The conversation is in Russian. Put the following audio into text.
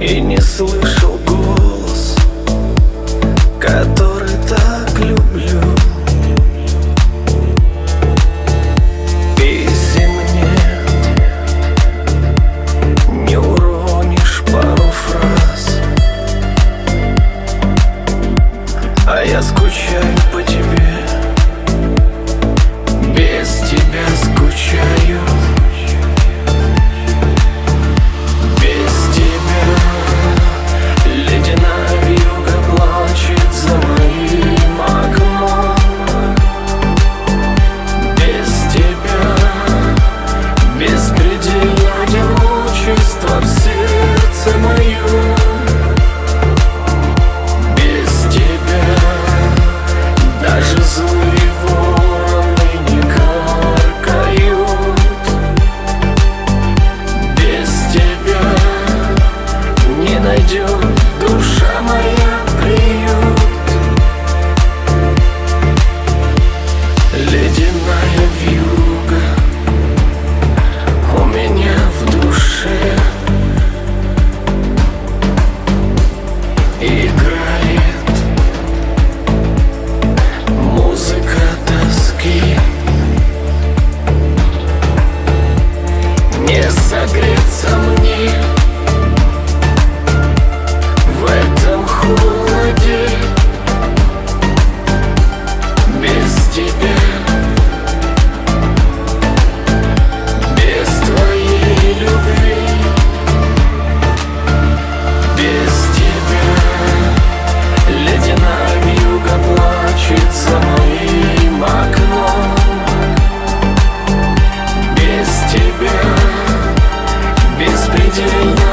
и не слышал голос, который так люблю. И зимне не уронишь пару фраз, а я скучаю по тебе, без тебя скучаю. Без тебя ледяная вьюга плачет за моим окном. Без тебя беспредельное одиночество в сердце моем. Без тебя даже злые вороны не каркают. Без тебя не найдет душа моя приют. Ледяная вьюга у меня в душе играет музыка тоски. Не согреться мне в этом холоде. Без тебя, без твоей любви. Без тебя ледяная вьюга плачет за моим окном. Без тебя беспредельно